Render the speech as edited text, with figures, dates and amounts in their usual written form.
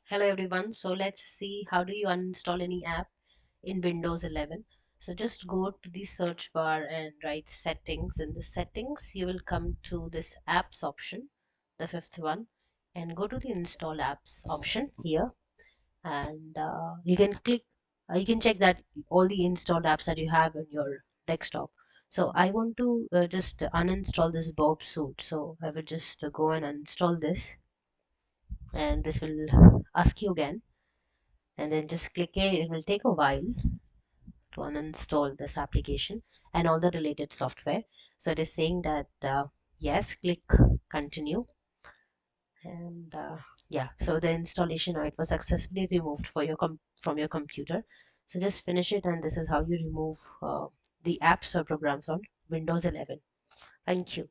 Hello everyone. So let's see how do you uninstall any app in Windows 11. So just go to the search bar and write settings. In the settings you will come to this apps option, the fifth one, and go to the install apps option here, and you can click you can check that all the installed apps that you have on your desktop. So I want to just uninstall this Bob suit, so I will just go and uninstall this, and this will ask you again, and then just click it. It will take a while to uninstall this application and all the related software. So it is saying that yes, click continue, and yeah, so the installation it was successfully removed for your from your computer. So just finish it, and this is how you remove the apps or programs on Windows 11. Thank you.